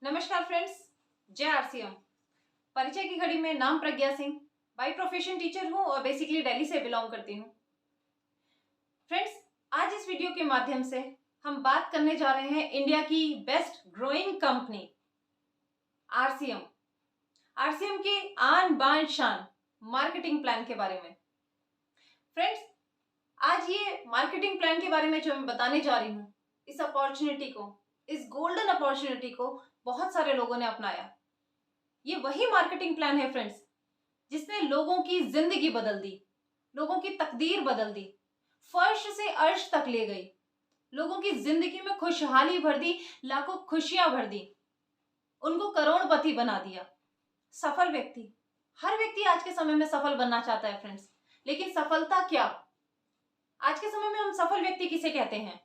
नमस्कार फ्रेंड्स, जय आरसीएम। परिचय की घड़ी में नाम Pragya Singh, by profession teacher हूँ और बेसिकली दिल्ली से बिलोंग करती हूँ। फ्रेंड्स, आज इस वीडियो के माध्यम से हम बात करने जा रहे हैं इंडिया की best growing company RCM. RCM के आन बान शान मार्केटिंग प्लान के बारे में। फ्रेंड्स, आज ये मार्केटिंग प्लान के बारे में जो मैं बताने जा रही हूँ, इस अपॉर्चुनिटी को, इस गोल्डन अपॉर्चुनिटी को बहुत सारे लोगों ने अपनाया। ये वही मार्केटिंग प्लान है फ्रेंड्स, जिसने लोगों की जिंदगी बदल दी, लोगों की तकदीर बदल दी, फर्श से अर्श तक ले गई, लोगों की जिंदगी में खुशहाली भर दी, लाखों खुशियां भर दी, उनको करोड़पति बना दिया। सफल व्यक्ति, हर व्यक्ति आज के समय में सफल बनना चाहता है फ्रेंड्स, लेकिन सफलता क्या? आज के समय में हम सफल व्यक्ति किसे कहते हैं?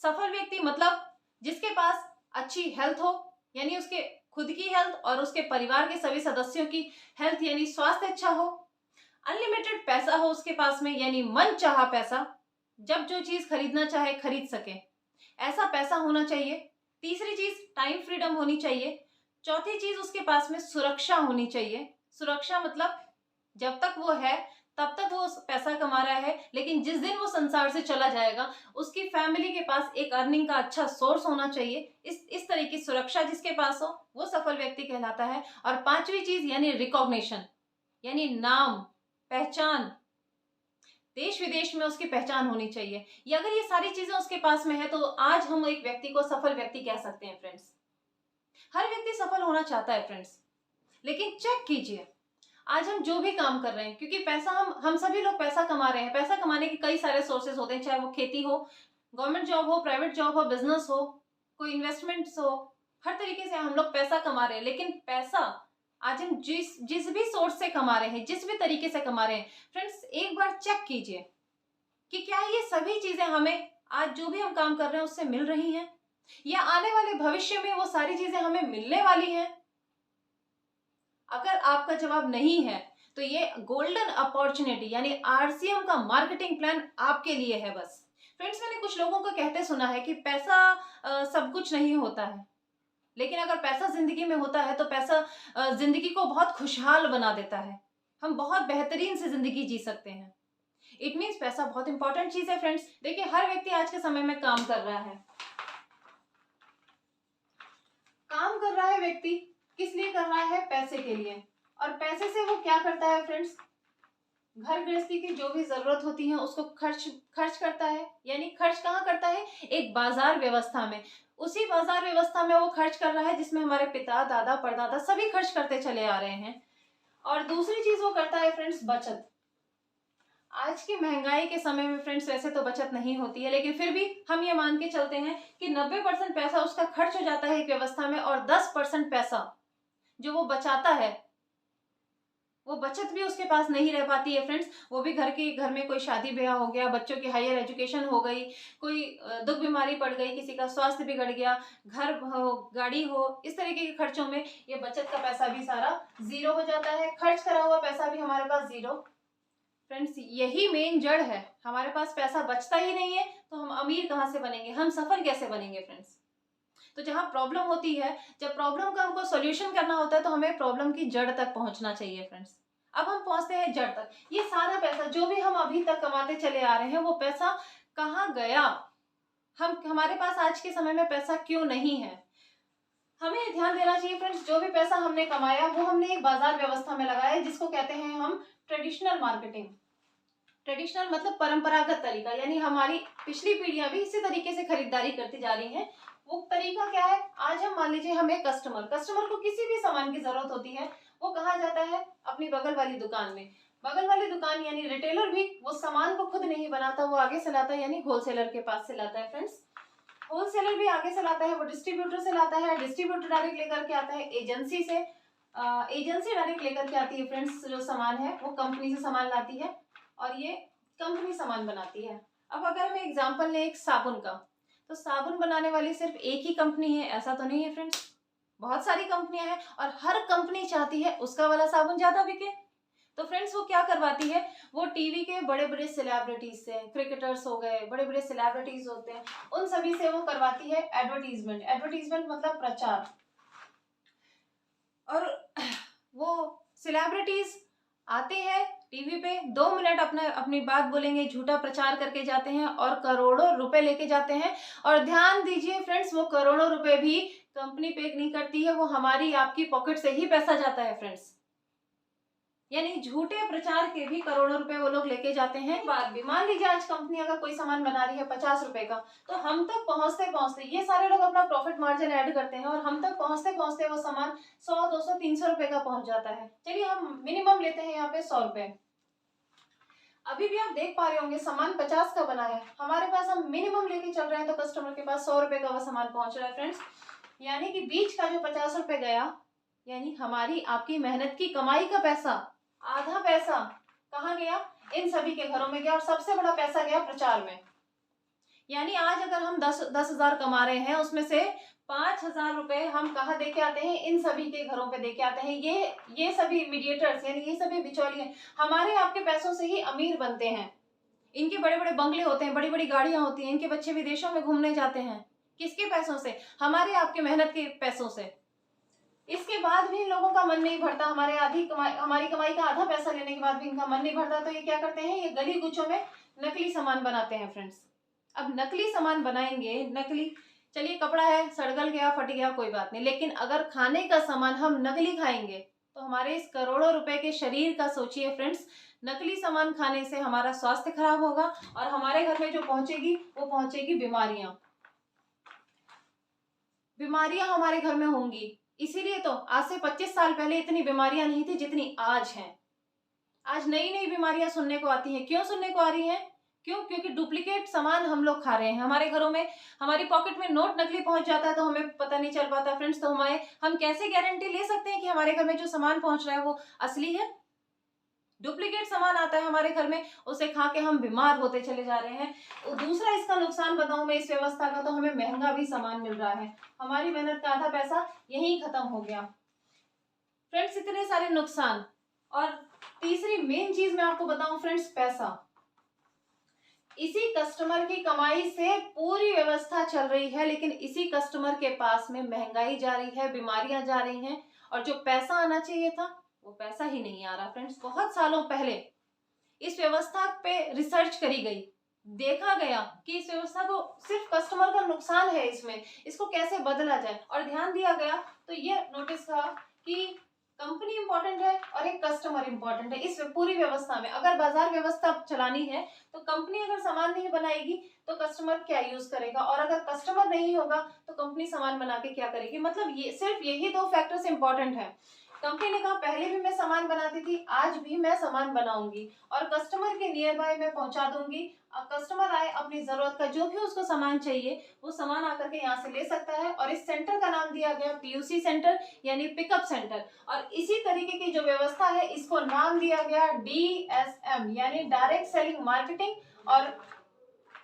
सफल व्यक्ति मतलब जिसके पास अच्छी हेल्थ हो, यानी उसके खुद की हेल्थ और उसके परिवार के सभी सदस्यों की हेल्थ यानी स्वास्थ्य अच्छा हो, अनलिमिटेड पैसा हो उसके पास में यानी मन चाहा पैसा, जब जो चीज खरीदना चाहे खरीद सके, ऐसा पैसा होना चाहिए। तीसरी चीज टाइम फ्रीडम होनी चाहिए। चौथी चीज उसके पास में सुरक्षा होनी चाहिए। सुरक्षा मतलब जब तक वो है तब तक वो पैसा कमा रहा है, लेकिन जिस दिन वो संसार से चला जाएगा उसकी फैमिली के पास एक अर्निंग का अच्छा सोर्स होना चाहिए। इस तरह की सुरक्षा जिसके पास हो वो सफल व्यक्ति कहलाता है। और पांचवी चीज यानी रिकॉग्निशन, यानी नाम, पहचान, देश विदेश में उसकी पहचान होनी चाहिए। ये अगर ये सारी चीजें उसके पास में है तो आज हम एक व्यक्ति को सफल व्यक्ति कह सकते हैं फ्रेंड्स। हर व्यक्ति सफल होना चाहता है फ्रेंड्स, लेकिन चेक कीजिए आज हम जो भी काम कर रहे हैं, क्योंकि पैसा हम सभी लोग पैसा कमा रहे हैं। पैसा कमाने के कई सारे सोर्सेज होते हैं, चाहे वो खेती हो, गवर्नमेंट जॉब हो, प्राइवेट जॉब हो, बिजनेस हो, कोई इन्वेस्टमेंट्स हो, हर तरीके से हम लोग पैसा कमा रहे हैं। लेकिन पैसा आज हम जिस भी सोर्स से कमा रहे हैं, जिस भी तरीके से कमा रहे हैं फ्रेंड्स, एक बार चेक कीजिए कि क्या ये सभी चीजें हमें आज जो भी हम काम कर रहे हैं उससे मिल रही हैं, या आने वाले भविष्य में वो सारी चीजें हमें मिलने वाली हैं। अगर आपका जवाब नहीं है तो ये गोल्डन अपॉर्चुनिटी यानी आरसीएम का मार्केटिंग प्लान आपके लिए है बस। फ्रेंड्स, मैंने कुछ लोगों को कहते सुना है कि पैसा सब कुछ नहीं होता है, लेकिन अगर पैसा जिंदगी में होता है तो पैसा जिंदगी को बहुत खुशहाल बना देता है। हम बहुत बेहतरीन से जिंदगी जी सकते हैं। इट मीन्स पैसा बहुत इंपॉर्टेंट चीज है फ्रेंड्स। देखिए, हर व्यक्ति आज के समय में काम कर रहा है। काम कर रहा है व्यक्ति किस लिए कर रहा है? पैसे के लिए। और पैसे से वो क्या करता है फ्रेंड्स? घर गृहस्थी की जो भी जरूरत होती है उसको खर्च करता है। यानी खर्च कहाँ करता है? एक बाजार व्यवस्था में। उसी बाजार व्यवस्था में वो खर्च कर रहा है जिसमें हमारे पिता, दादा, परदादा सभी खर्च करते चले आ रहे हैं। और दूसरी चीज वो करता है फ्रेंड्स, बचत। आज की महंगाई के समय में फ्रेंड्स वैसे तो बचत नहीं होती है, लेकिन फिर भी हम ये मान के चलते हैं कि 90% पैसा उसका खर्च हो जाता है एक व्यवस्था में, और 10% पैसा जो वो बचाता है वो बचत भी उसके पास नहीं रह पाती है फ्रेंड्स। वो भी घर में कोई शादी ब्याह हो गया, बच्चों की हायर एजुकेशन हो गई, कोई दुख बीमारी पड़ गई, किसी का स्वास्थ्य बिगड़ गया, घर हो, गाड़ी हो, इस तरीके के खर्चों में ये बचत का पैसा भी सारा जीरो हो जाता है। खर्च करा हुआ पैसा भी हमारे पास जीरो। फ्रेंड्स, यही मेन जड़ है। हमारे पास पैसा बचता ही नहीं है तो हम अमीर कहाँ से बनेंगे, हम सफल कैसे बनेंगे फ्रेंड्स? तो जहां प्रॉब्लम होती है, जब प्रॉब्लम का हमको सॉल्यूशन करना होता है तो हमें प्रॉब्लम की जड़ तक पहुंचना चाहिए फ्रेंड्स। अब हम पहुंचते हैं जड़ तक। ये सारा पैसा जो भी हम अभी तक कमाते चले आ रहे हैं वो पैसा कहाँ गया? हमारे पास आज के समय में पैसा क्यों नहीं है? हमें ध्यान देना चाहिए फ्रेंड्स। जो भी पैसा हमने कमाया वो हमने एक बाजार व्यवस्था में लगाया, जिसको कहते हैं हम ट्रेडिशनल मार्केटिंग। ट्रेडिशनल मतलब परंपरागत तरीका, यानी हमारी पिछली पीढ़ियां भी इसी तरीके से खरीदारी करती जा रही हैं। वो तरीका क्या है? आज हम मान लीजिए हमें कस्टमर को किसी भी सामान की जरूरत होती है, वो कहाँ जाता है? अपनी बगल वाली दुकान में। बगल वाली दुकान यानी रिटेलर भी वो सामान को खुद नहीं बनाता, वो आगे से लाता है, यानी होलसेलर के पास से लाता है फ्रेंड्स। होलसेलर भी आगे से लाता है, वो डिस्ट्रीब्यूटर से लाता है, डिस्ट्रीब्यूटर डायरेक्ट लेकर के आता है एजेंसी से, एजेंसी डायरेक्ट लेकर के आती है फ्रेंड्स। जो सामान है वो कंपनी से सामान लाती है और ये कंपनी सामान बनाती है। अब अगर हम एग्जांपल लें एक साबुन का, तो साबुन बनाने वाली सिर्फ एक ही कंपनी है ऐसा तो नहीं है फ्रेंड्स, बहुत सारी कंपनियां हैं और हर कंपनी चाहती है उसका वाला साबुन ज्यादा बिके। तो फ्रेंड्स वो क्या करवाती है? वो टीवी के बड़े बड़े सेलिब्रिटीज से, क्रिकेटर्स हो गए, बड़े बड़े सेलिब्रिटीज होते हैं, उन सभी से वो करवाती है एडवर्टीजमेंट। एडवर्टीजमेंट मतलब प्रचार। और वो सेलिब्रिटीज आते हैं टीवी पे, 2 मिनट अपनी बात बोलेंगे, झूठा प्रचार करके जाते हैं और करोड़ों रुपए लेके जाते हैं। और ध्यान दीजिए फ्रेंड्स, वो करोड़ों रुपए भी कंपनी पे नहीं करती है, वो हमारी आपकी पॉकेट से ही पैसा जाता है फ्रेंड्स। यानी झूठे प्रचार के भी करोड़ों रुपए वो लोग लेके जाते हैं। बात भी मान लीजिए आज कंपनी अगर कोई सामान बना रही है 50 रुपए का, तो हम तक पहुंचते पहुंचते ये सारे लोग अपना प्रॉफिट मार्जिन ऐड करते हैं और हम तक पहुंचते पहुंचते वो सामान 100, 200, 300 रुपए का पहुंच जाता है। चलिए हम मिनिमम लेते हैं यहाँ पे 100 रुपए। अभी भी आप देख पा रहे होंगे सामान 50 का बना है, हमारे पास हम मिनिमम लेके चल रहे हैं तो कस्टमर के पास 100 रुपए का वो सामान पहुंच रहा है फ्रेंड्स। यानी कि बीच का जो 50 रुपए गया, यानी हमारी आपकी मेहनत की कमाई का पैसा, आधा पैसा कहाँ गया, इन सभी के घरों में गया और सबसे बड़ा पैसा गया प्रचार में। यानी आज अगर हम 10,000 कमा रहे हैं, उसमें से 5,000 रुपए हम कहाँ दे के आते हैं, इन सभी के घरों पे दे के आते हैं। ये सभी मीडिएटर्स यानी ये सभी बिचौलिए हमारे आपके पैसों से ही अमीर बनते हैं। इनके बड़े बड़े बंगले होते हैं, बड़ी बड़ी गाड़ियां होती हैं, इनके बच्चे विदेशों में घूमने जाते हैं, किसके पैसों से, हमारे आपके मेहनत के पैसों से। इसके बाद भी इन लोगों का मन नहीं भरता, हमारी कमाई का आधा पैसा लेने के बाद भी इनका मन नहीं भरता, तो ये क्या करते हैं, ये गली गुच्छों में नकली सामान बनाते हैं फ्रेंड्स। अब नकली सामान बनाएंगे, नकली, चलिए कपड़ा है, सड़गल गया, फट गया, कोई बात नहीं, लेकिन अगर खाने का सामान हम नकली खाएंगे तो हमारे इस करोड़ों रुपए के शरीर का सोचिए फ्रेंड्स। नकली सामान खाने से हमारा स्वास्थ्य खराब होगा और हमारे घर में जो पहुंचेगी वो पहुंचेगी बीमारियां। बीमारियां हमारे घर में होंगी। इसीलिए तो आज से 25 साल पहले इतनी बीमारियां नहीं थी जितनी आज हैं। आज नई नई बीमारियां सुनने को आती हैं। क्यों सुनने को आ रही हैं? क्यों? क्योंकि डुप्लीकेट सामान हम लोग खा रहे हैं। हमारे घरों में, हमारी पॉकेट में नोट नकली पहुंच जाता है तो हमें पता नहीं चल पाता फ्रेंड्स। तो हम कैसे गारंटी ले सकते हैं कि हमारे घर में जो सामान पहुंच रहा है वो असली है? डुप्लीकेट सामान आता है हमारे घर में, उसे खा के हम बीमार होते चले जा रहे हैं। दूसरा इसका नुकसान बताऊं मैं इस व्यवस्था का, तो हमें महंगा भी सामान मिल रहा है, हमारी मेहनत का आधा पैसा यहीं खत्म हो गया फ्रेंड्स। इतने सारे नुकसान। और तीसरी मेन चीज मैं आपको बताऊं फ्रेंड्स, पैसा। इसी कस्टमर की कमाई से पूरी व्यवस्था चल रही है, लेकिन इसी कस्टमर के पास में महंगाई जा रही है, बीमारियां जा रही हैं और जो पैसा आना चाहिए था वो पैसा ही नहीं आ रहा फ्रेंड्स। बहुत सालों पहले इस व्यवस्था पे रिसर्च करी गई, देखा गया कि इस व्यवस्था को सिर्फ कस्टमर का नुकसान है, इसको कैसे बदला जाए, और ध्यान दिया गया तो ये नोटिस था कि कंपनी इंपॉर्टेंट है और एक कस्टमर इंपॉर्टेंट है इस पूरी व्यवस्था में। अगर बाजार व्यवस्था चलानी है तो कंपनी अगर सामान नहीं बनाएगी तो कस्टमर क्या यूज करेगा, और अगर कस्टमर नहीं होगा तो कंपनी सामान बना के क्या करेगी। मतलब ये सिर्फ यही दो फैक्टर्स इंपॉर्टेंट है। कंपनी ने कहा पहले भी मैं सामान बनाती थी, आज भी मैं सामान बनाऊंगी और कस्टमर के नियर बाय मैं पहुंचा दूंगी। अब कस्टमर आए, अपनी जरूरत का जो भी उसको सामान चाहिए वो सामान आकर के यहाँ से ले सकता है। और इस सेंटर का नाम दिया गया पीयूसी सेंटर, यानी पिकअप सेंटर। और इसी तरीके की जो व्यवस्था है इसको नाम दिया गया DSM, यानी डायरेक्ट सेलिंग मार्केटिंग, और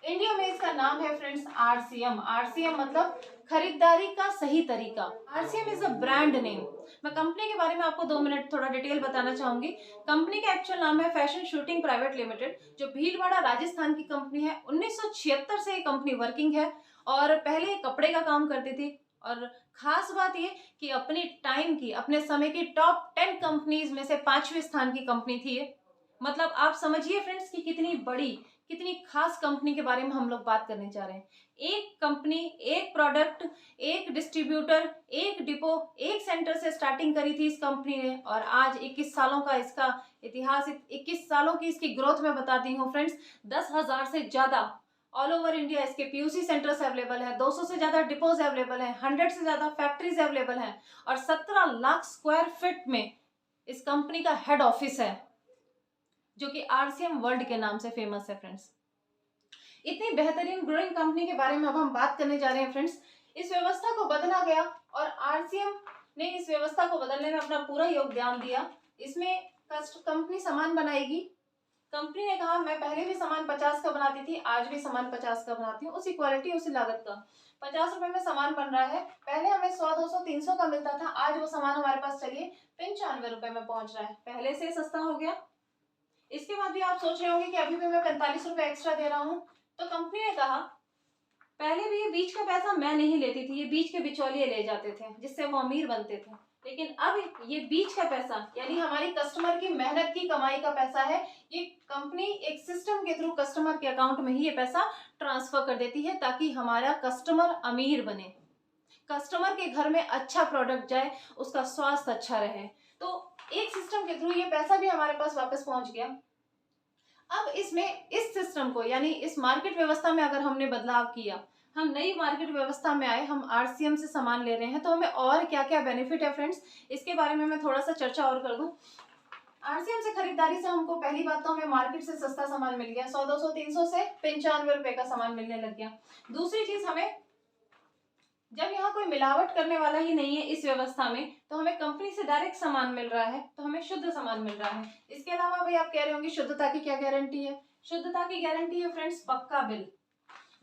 इंडिया में इसका नाम है फ्रेंड्स RCM। RCM मतलब खरीदारी का सही तरीका। RCM is a brand name. मैं कंपनी के बारे में आपको 2 मिनट थोड़ा डिटेल बताना चाहूंगी। कंपनी का एक्चुअल नाम है फैशन शूटिंग प्राइवेट लिमिटेड, जो भीलवाड़ा राजस्थान की कंपनी है। 1976 से ये कंपनी वर्किंग है और पहले ये कपड़े का काम करती थी। और खास बात ये कि अपने टाइम की, अपने समय की टॉप 10 कंपनीज में से 5वें स्थान की कंपनी थी ये। मतलब आप समझिए फ्रेंड्स कि कितनी बड़ी, कितनी खास कंपनी के बारे में हम लोग बात करने जा रहे हैं। एक कंपनी, एक प्रोडक्ट, एक डिस्ट्रीब्यूटर, एक डिपो, एक सेंटर से स्टार्टिंग करी थी इस कंपनी ने, और आज 21 सालों का इसका इतिहास, 21 सालों की इसकी ग्रोथ मैं बताती हूँ फ्रेंड्स। 10,000 से ज्यादा ऑल ओवर इंडिया इसके पीयूसी सेंटर्स अवेलेबल है, 200 से ज्यादा डिपोज अवेलेबल है, 100 से ज्यादा फैक्ट्रीज अवेलेबल है, और 17 लाख स्क्वायर फीट में इस कंपनी का हेड ऑफिस है, जो कि RCM वर्ल्ड के नाम से फेमस है फ्रेंड्स। इतनी बेहतरीन ग्रोइंग कंपनी के बारे में अब हम बात करने जा रहे हैं फ्रेंड्स। इस व्यवस्था को बदला गया और RCM ने इस व्यवस्था को बदलने में अपना पूरा योगदान दिया। इसमें कंपनी सामान बनाएगी। कंपनी ने कहा मैं पहले भी सामान 50 का बनाती थी, आज भी सामान 50 का बनाती हूँ, उसी क्वालिटी उसी लागत का। 50 रुपए में सामान बन रहा है, पहले हमें 100, 200, 300 का मिलता था, आज वो सामान हमारे पास चलिए 95 रुपए में पहुंच रहा है, पहले से सस्ता हो गया। इसके बाद भी आप सोच रहे होंगे कि अभी भी मैं 45 रुपए एक्स्ट्रा दे रहा हूँ। तो कंपनी ने कहा पहले भी ये बीच का पैसा मैं नहीं लेती थी, ये बीच के बिचौलिए ले जाते थे जिससे वो अमीर बनते थे। लेकिन अब ये बीच का पैसा यानी हमारी कस्टमर की मेहनत की कमाई का पैसा है, ये कंपनी एक सिस्टम के थ्रू कस्टमर के अकाउंट में ही ये पैसा ट्रांसफर कर देती है ताकि हमारा कस्टमर अमीर बने, कस्टमर के घर में अच्छा प्रोडक्ट जाए, उसका स्वास्थ्य अच्छा रहे। तो एक सिस्टम के थ्रू ये पैसा भी हमारे पास वापस पहुंच गया। अब इसमें इस सिस्टम को यानी इस मार्केट व्यवस्था में अगर हमने बदलाव किया, हम नई मार्केट व्यवस्था में आए, हम आरसीएम से सामान ले रहे हैं, तो हमें और क्या क्या बेनिफिट है फ्रेंड्स, इसके बारे में मैं थोड़ा सा चर्चा और कर दूं। आरसीएम से खरीदारी से हमको पहली बात तो हमें मार्केट से सस्ता सामान मिल गया, 100, 200, 300 से 95 रुपए का सामान मिलने लग गया। दूसरी चीज, हमें जब यहाँ कोई मिलावट करने वाला ही नहीं है इस व्यवस्था में, तो हमें कंपनी से डायरेक्ट सामान मिल रहा है, तो हमें शुद्ध सामान मिल रहा है। इसके अलावा भाई आप कह रहे होंगे शुद्धता की क्या गारंटी है? शुद्धता की गारंटी है फ्रेंड्स पक्का बिल।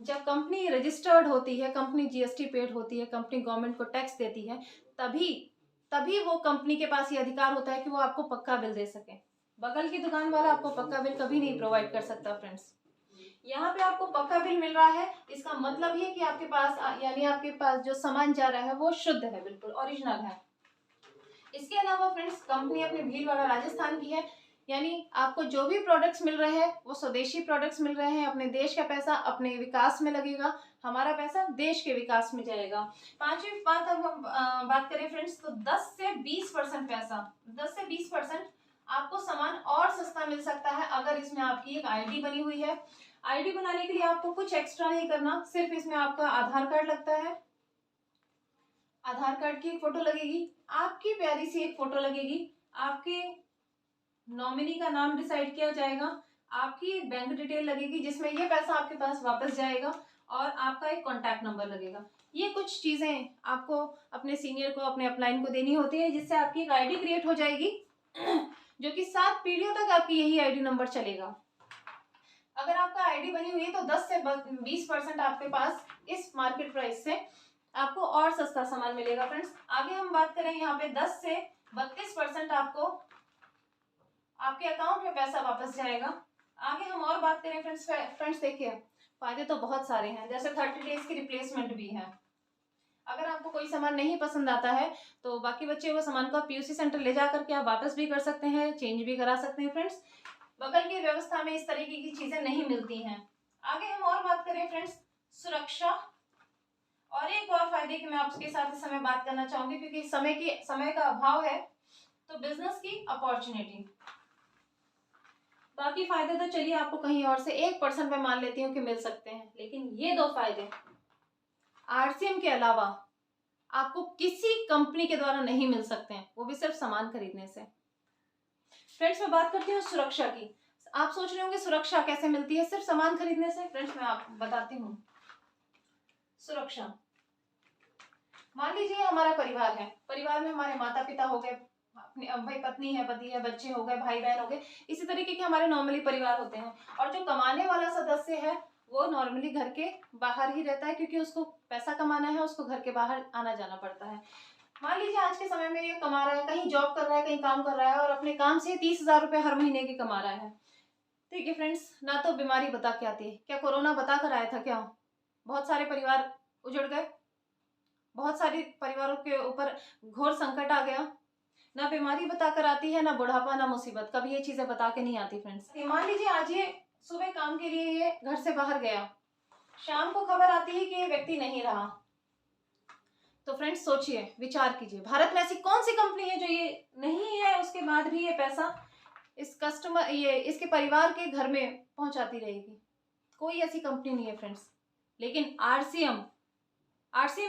जब कंपनी रजिस्टर्ड होती है, कंपनी जीएसटी पेड होती है, कंपनी गवर्नमेंट को टैक्स देती है, तभी वो कंपनी के पास ये अधिकार होता है कि वो आपको पक्का बिल दे सके। बगल की दुकान वाला आपको पक्का बिल कभी नहीं प्रोवाइड कर सकता फ्रेंड्स। यहाँ पे आपको पक्का बिल मिल रहा है, इसका मतलब ये कि आपके पास यानी आपके पास जो सामान जा रहा है वो शुद्ध है, बिल्कुल ओरिजिनल है। इसके अलावा फ्रेंड्स कंपनी अपनी भीलवाड़ा राजस्थान की है, यानी आपको जो भी प्रोडक्ट्स मिल रहे हैं वो स्वदेशी प्रोडक्ट्स मिल रहे हैं। अपने देश का पैसा अपने विकास में लगेगा, हमारा पैसा देश के विकास में जाएगा। पांचवी बात, अब हम बात करें फ्रेंड्स, तो 10 से 20% पैसा, 10 से 20% आपको सामान और सस्ता मिल सकता है अगर इसमें आपकी एक आईडी बनी हुई है। आईडी बनाने के लिए आपको कुछ एक्स्ट्रा नहीं करना, सिर्फ इसमें आपका आधार कार्ड लगता है, आधार कार्ड की एक फोटो लगेगी, आपकी प्यारी सी एक फोटो लगेगी, आपके नॉमिनी का नाम डिसाइड किया जाएगा, आपकी एक बैंक डिटेल लगेगी जिसमें ये पैसा आपके पास वापस जाएगा, और आपका एक कॉन्टैक्ट नंबर लगेगा। ये कुछ चीजें आपको अपने सीनियर को, अपने अपलाइन को देनी होती है, जिससे आपकी एक आईडी क्रिएट हो जाएगी जो कि 7 पीढ़ियों तक आपकी यही आईडी नंबर चलेगा। अगर आपका आईडी बनी हुई है तो 10 से 20% आपके पास इस मार्केट प्राइस से आपको और सस्ता सामान मिलेगा फ्रेंड्स। आगे हम बात करें, यहाँ पे 10 से 32% आपको आपके अकाउंट में पैसा वापस जाएगा। आगे हम और बात करें फ्रेंड्स देखिए फायदे तो बहुत सारे हैं, जैसे 30 डेज की रिप्लेसमेंट भी है। अगर आपको कोई सामान नहीं पसंद आता है तो बाकी बच्चे हुए सामान को आप पीयूसी सेंटर ले जा करके आप वापस भी कर सकते हैं, चेंज भी करा सकते हैं फ्रेंड्स। बगल की व्यवस्था में इस तरीके की चीजें नहीं मिलती हैं। आगे हम और बात करें फ्रेंड्स, सुरक्षा और एक और फायदे की मैं आपके साथ इस समय बात करना चाहूंगी, क्योंकि समय का अभाव है, तो बिजनेस की अपॉर्चुनिटी। बाकी फायदे तो चलिए आपको कहीं और से 1% में मान लेती हूँ कि मिल सकते हैं, लेकिन ये 2 फायदे आरसीएम के अलावा आपको किसी कंपनी के द्वारा नहीं मिल सकते हैं, वो भी सिर्फ सामान खरीदने से। फ्रेंड्स मैं बात करती हूँ सुरक्षा की। आप सोच रहे होंगे सुरक्षा कैसे मिलती है सिर्फ सामान खरीदने से? फ्रेंड्स मैं आपको बताती हूँ। सुरक्षा, मान लीजिए हमारा परिवार है, परिवार में हमारे माता पिता हो गए, अपनी भाई पत्नी है, पति है, बच्चे हो गए, भाई बहन हो गए, इसी तरीके के हमारे नॉर्मली परिवार होते हैं। और जो कमाने वाला सदस्य है वो नॉर्मली घर के बाहर ही रहता है, क्योंकि उसको पैसा कमाना है, उसको घर के बाहर आना जाना पड़ता है। मान लीजिए आज के समय में ये कमा रहा है, कहीं जॉब कर रहा है, कहीं काम कर रहा है, और अपने काम से 30,000 रुपए हर महीने की कमा रहा है। ठीक है फ्रेंड्स, ना तो बीमारी बता के आती है, क्या कोरोना बता कर आया था क्या? बहुत सारे परिवार उजड़ गए, बहुत सारे परिवारों के ऊपर घोर संकट आ गया। ना बीमारी बता कर आती है, ना बुढ़ापा, ना मुसीबत, कभी ये चीजें बता के नहीं आती फ्रेंड्स। मान लीजिए आज ये सुबह काम के लिए ये घर से बाहर गया, शाम को खबर आती है कि ये व्यक्ति नहीं रहा, तो फ्रेंड्स सोचिए, विचार कीजिए, भारत में ऐसी कौन सी कंपनी है जो ये नहीं है उसके बाद भी ये पैसा इस कस्टमर इसके परिवार के घर में पहुंचाती रहेगी? कोई ऐसी कंपनी नहीं है फ्रेंड्स। लेकिन आरसीएम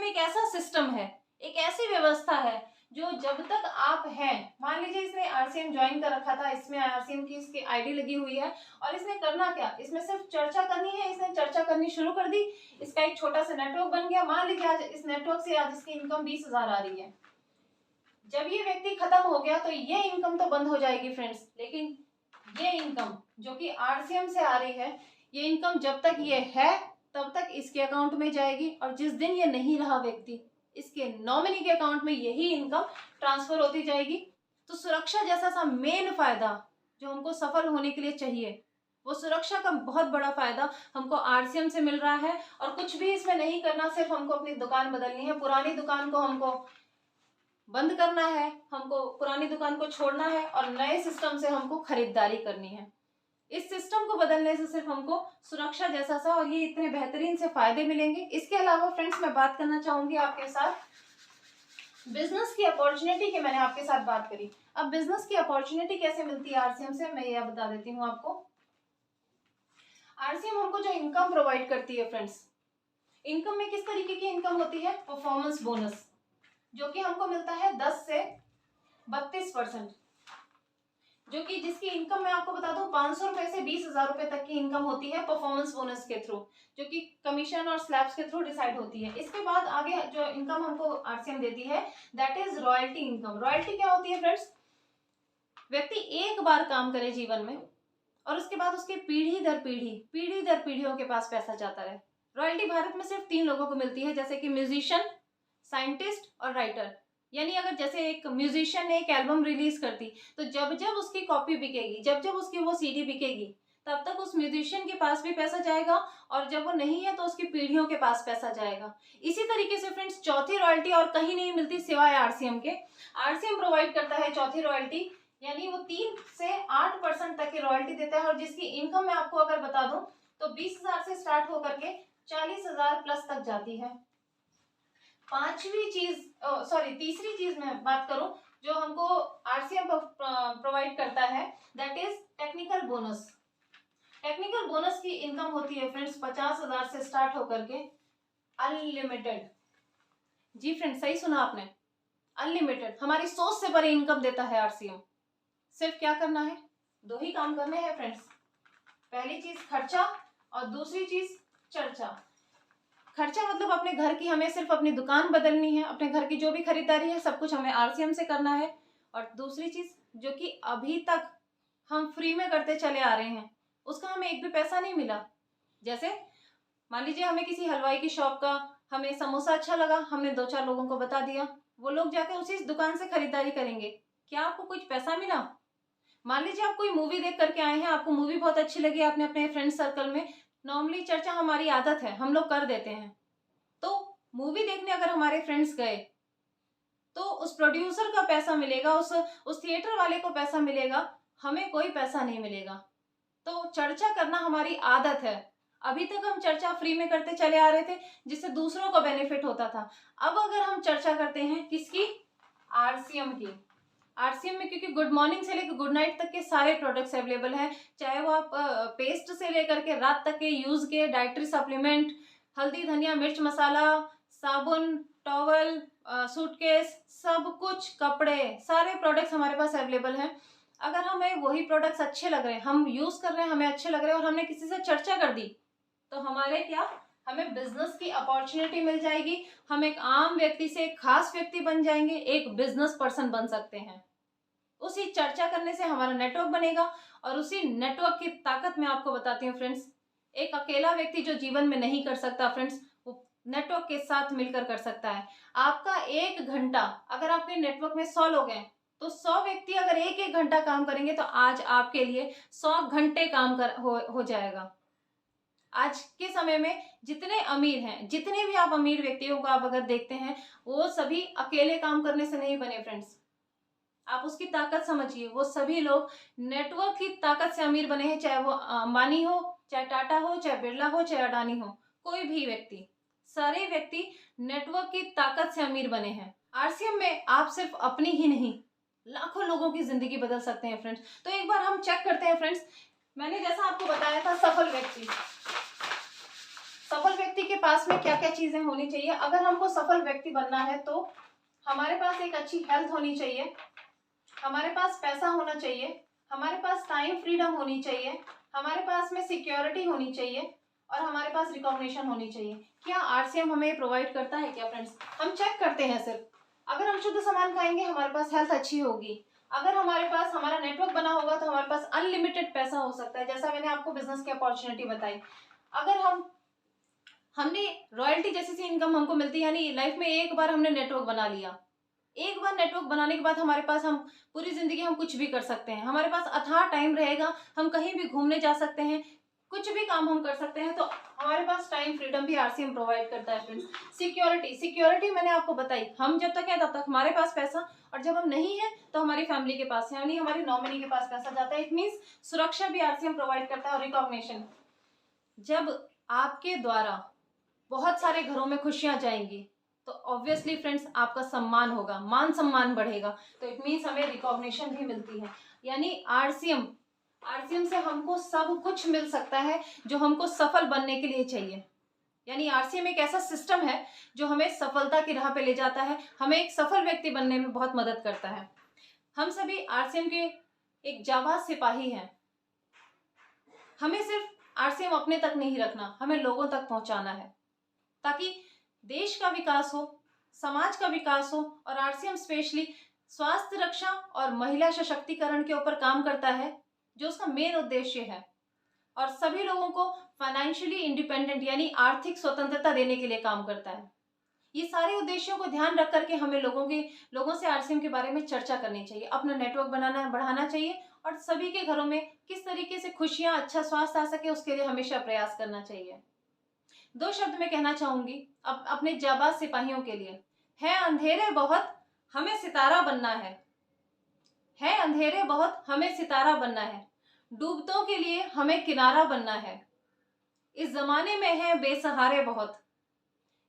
एक ऐसा सिस्टम है, एक ऐसी व्यवस्था है जो जब तक आप हैं, मान लीजिए इसने आरसीएम ज्वाइन कर रखा था, इसमें आरसीएम की इसकी आईडी लगी हुई है, और इसने करना क्या, इसमें सिर्फ चर्चा करनी है, इसने चर्चा करनी शुरू कर दी, इसका एक छोटा सा नेटवर्क बन गया। मान लीजिए आज इस नेटवर्क से आज इसकी इनकम 20,000 आ रही है, जब ये व्यक्ति खत्म हो गया तो ये इनकम तो बंद हो जाएगी फ्रेंड्स, लेकिन ये इनकम जो कि आरसीएम से आ रही है, ये इनकम जब तक ये है तब तक इसके अकाउंट में जाएगी, और जिस दिन ये नहीं रहा व्यक्ति, इसके नॉमिनी के अकाउंट में यही इनकम ट्रांसफर होती जाएगी। तो सुरक्षा जैसा सा मेन फायदा जो हमको सफल होने के लिए चाहिए, वो सुरक्षा का बहुत बड़ा फायदा हमको आरसीएम से मिल रहा है। और कुछ भी इसमें नहीं करना, सिर्फ हमको अपनी दुकान बदलनी है। पुरानी दुकान को हमको बंद करना है, हमको पुरानी दुकान को छोड़ना है और नए सिस्टम से हमको खरीदारी करनी है। इस सिस्टम को बदलने से सिर्फ हमको सुरक्षा जैसा सा और ये इतने बेहतरीन से फायदे मिलेंगे। इसके अलावा फ्रेंड्स मैं बात करना चाहूंगी आपके साथ बिजनेस की अपॉर्चुनिटी की। मैंने आपके साथ बात करी, अब बिजनेस की अपॉर्चुनिटी कैसे मिलती है आरसीएम से, मैं यह बता देती हूँ आपको। आरसीएम हमको जो इनकम प्रोवाइड करती है फ्रेंड्स, इनकम में किस तरीके की इनकम होती है, परफॉर्मेंस बोनस, जो कि हमको मिलता है 10 से 32%, जो कि जिसकी इनकम मैं आपको बता दूं 500 रुपए से 20,000 रुपए तक की इनकम होती है परफॉर्मेंस बोनस के थ्रू, जो कि कमीशन और स्लैब्स के थ्रू डिसाइड होती है। इसके बाद आगे जो इनकम हमको आरसीएम देती है that is royalty income. Royalty क्या होती है फ्रेंड्स, व्यक्ति एक बार काम करे जीवन में और उसके बाद उसके पीढ़ी दर पीढ़ियों के पास पैसा जाता रहे। रॉयल्टी भारत में सिर्फ 3 लोगों को मिलती है, जैसे कि म्यूजिशियन, साइंटिस्ट और राइटर। यानी अगर जैसे एक म्यूजिशियन ने एक एल्बम रिलीज कर दी तो जब जब उसकी कॉपी बिकेगी, जब जब उसकी वो सीडी बिकेगी, तब तक उस म्यूजिशियन के पास भी पैसा जाएगा और जब वो नहीं है तो उसकी पीढ़ियों के पास पैसा जाएगा। इसी तरीके से फ्रेंड्स चौथी रॉयल्टी और कहीं नहीं मिलती सिवाय आरसीएम के। आरसीएम प्रोवाइड करता है चौथी रॉयल्टी, यानी वो 3 से 8% तक की रॉयल्टी देता है और जिसकी इनकम मैं आपको अगर बता दूं तो 20,000 से स्टार्ट होकर के 40,000 प्लस तक जाती है। तीसरी चीज मैं बात करूं जो हमको आरसीएम प्रोवाइड करता है that is technical bonus. Technical bonus की इनकम होती है फ्रेंड्स 50,000 से स्टार्ट होकर के अनलिमिटेड। जी फ्रेंड्स सही सुना आपने, अनलिमिटेड। हमारी सोच से बड़ी इनकम देता है आरसीएम। सिर्फ क्या करना है, 2 ही काम करने हैं फ्रेंड्स। पहली चीज खर्चा और दूसरी चीज चर्चा। खर्चा मतलब अपने घर की, हमें सिर्फ अपनी दुकान बदलनी है, अपने घर की जो भी खरीदारी है सब कुछ हमें आरसीएम से करना है। और दूसरी चीज जो कि अभी तक हम फ्री में करते चले आ रहे हैं, उसका हमें एक भी पैसा नहीं मिला। जैसे मान लीजिए हमें किसी हलवाई की शॉप का हमें समोसा अच्छा लगा, हमने 2-4 लोगों को बता दिया, वो लोग जाकर उसी दुकान से खरीदारी करेंगे, क्या आपको कुछ पैसा मिला? मान लीजिए आप कोई मूवी देख करके आए हैं, आपको मूवी बहुत अच्छी लगी, आपने अपने फ्रेंड सर्कल में, नॉर्मली चर्चा हमारी आदत है, हम लोग कर देते हैं, तो मूवी देखने अगर हमारे फ्रेंड्स गए तो उस प्रोड्यूसर का पैसा मिलेगा, उस थिएटर वाले को पैसा मिलेगा, हमें कोई पैसा नहीं मिलेगा। तो चर्चा करना हमारी आदत है। अभी तक हम चर्चा फ्री में करते चले आ रहे थे जिससे दूसरों को बेनिफिट होता था। अब अगर हम चर्चा करते हैं किसकी, आरसीएम की। आरसीएम में क्योंकि गुड मॉर्निंग से लेकर गुड नाइट तक के सारे प्रोडक्ट्स अवेलेबल हैं, चाहे वो आप पेस्ट से लेकर के रात तक के यूज के डाइटरी सप्लीमेंट, हल्दी धनिया मिर्च मसाला, साबुन, टॉवल, सूटकेस, सब कुछ, कपड़े, सारे प्रोडक्ट्स हमारे पास अवेलेबल हैं। अगर हमें वही प्रोडक्ट्स अच्छे लग रहे हैं, हम यूज कर रहे हैं, हमें अच्छे लग रहे हैं और हमने किसी से चर्चा कर दी तो हमें बिजनेस की अपॉर्चुनिटी मिल जाएगी। हम एक आम व्यक्ति से एक खास व्यक्ति बन जाएंगे, एक बिजनेस पर्सन बन सकते हैं। उसी चर्चा करने से हमारा नेटवर्क बनेगा और उसी नेटवर्क की ताकत मैं आपको बताती हूँ फ्रेंड्स। एक अकेला व्यक्ति जो जीवन में नहीं कर सकता फ्रेंड्स, वो नेटवर्क के साथ मिलकर कर सकता है। आपका 1 घंटा, अगर आपके नेटवर्क में 100 लोग हैं तो 100 व्यक्ति अगर 1-1 घंटा काम करेंगे तो आज आपके लिए 100 घंटे काम हो जाएगा। आज के समय में जितने अमीर हैं, जितने भी आप अमीर व्यक्तियों को आप अगर देखते हैं, वो सभी अकेले काम करने से नहीं बने फ्रेंड्स। आप उसकी ताकत समझिए, वो सभी लोग नेटवर्क की ताकत से अमीर बने हैं, चाहे वो अंबानी हो, चाहे टाटा हो, चाहे बिरला हो, चाहे अडानी हो, कोई भी व्यक्ति, सारे व्यक्ति नेटवर्क की ताकत से अमीर बने हैं। आरसीएम में आप सिर्फ अपनी ही नहीं, लाखों लोगों की जिंदगी बदल सकते हैं फ्रेंड्स। तो एक बार हम चेक करते हैं फ्रेंड्स। मैंने जैसा आपको बताया था सफल व्यक्ति के पास में क्या क्या चीजें होनी चाहिए। अगर हमको सफल व्यक्ति बनना है तो हमारे पास एक अच्छी हेल्थ होनी चाहिए, हमारे पास पैसा होना चाहिए, हमारे पास टाइम फ्रीडम होनी चाहिए, हमारे पास में सिक्योरिटी होनी चाहिए और हमारे पास रिकॉग्निशन होनी चाहिए। क्या आरसीएम हमें प्रोवाइड करता है क्या फ्रेंड्स? हम चेक करते हैं सिर्फ। अगर हम शुद्ध सामान खाएंगे हमारे पास हेल्थ अच्छी होगी, अगर हमारे पास हमारा नेटवर्क बना होगा तो हमारे पास अनलिमिटेड पैसा हो सकता है, जैसा मैंने आपको बिजनेस की अपॉर्चुनिटी बताई। अगर हमने रॉयल्टी जैसी सी इनकम हमको मिलती है, यानी लाइफ में एक बार हमने नेटवर्क बना लिया, एक बार नेटवर्क बनाने के बाद हमारे पास हम पूरी जिंदगी हम कुछ भी कर सकते हैं, हमारे पास अथाह टाइम रहेगा, हम कहीं भी घूमने जा सकते हैं, कुछ भी काम हम कर सकते हैं। तो हमारे पास टाइम फ्रीडम भी आरसीएम प्रोवाइड करता है फ्रेंड्स। सिक्योरिटी मैंने आपको बताई, हम जब तक है तब तक हमारे पास पैसा, और जब हम नहीं है तो हमारी फैमिली के पास यानी हमारे नॉमिनी के पास पैसा जाता है। इट मीन्स सुरक्षा भी आरसीएम प्रोवाइड करता है। और रिकॉग्निशन, जब आपके द्वारा बहुत सारे घरों में खुशियां जाएंगी तो ऑब्वियसली फ्रेंड्स आपका सम्मान होगा, मान सम्मान बढ़ेगा, तो इट मीन्स हमें रिकॉग्निशन भी मिलती है। यानी आरसीएम से हमको सब कुछ मिल सकता है जो हमको सफल बनने के लिए चाहिए। यानी आरसीएम एक ऐसा सिस्टम है जो हमें सफलता की राह पे ले जाता है, हमें एक सफल व्यक्ति बनने में बहुत मदद करता है। हम सभी आरसीएम के एक जाबाज सिपाही हैं। हमें सिर्फ आरसीएम अपने तक नहीं रखना, हमें लोगों तक पहुंचाना है, ताकि देश का विकास हो, समाज का विकास हो। और आरसीएम स्पेशली स्वास्थ्य रक्षा और महिला सशक्तिकरण के ऊपर काम करता है, जो उसका मेन उद्देश्य है। और सभी लोगों को फाइनेंशियली इंडिपेंडेंट यानी आर्थिक स्वतंत्रता देने के लिए काम करता है। ये सारे उद्देश्यों को ध्यान रख करके हमें लोगों से आरसीएम के बारे में चर्चा करनी चाहिए, अपना नेटवर्क बढ़ाना चाहिए, और सभी के घरों में किस तरीके से खुशियां, अच्छा स्वास्थ्य आ सके उसके लिए हमेशा प्रयास करना चाहिए। दो शब्द में कहना चाहूंगी अपने जाबाज सिपाहियों के लिए, है अंधेरे बहुत हमें सितारा बनना है अंधेरे बहुत हमें सितारा बनना है, डूबतों के लिए हमें किनारा बनना है। इस जमाने में है बेसहारे बहुत,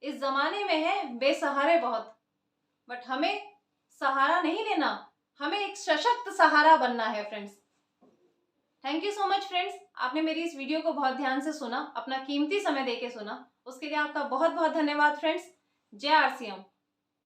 इस जमाने में है बेसहारे बहुत, बट हमें सहारा नहीं लेना, हमें एक सशक्त सहारा बनना है friends. Thank you so much friends, आपने मेरी इस वीडियो को बहुत ध्यान से सुना, अपना कीमती समय देके सुना, उसके लिए आपका बहुत बहुत धन्यवाद फ्रेंड्स। जय आरसीएम।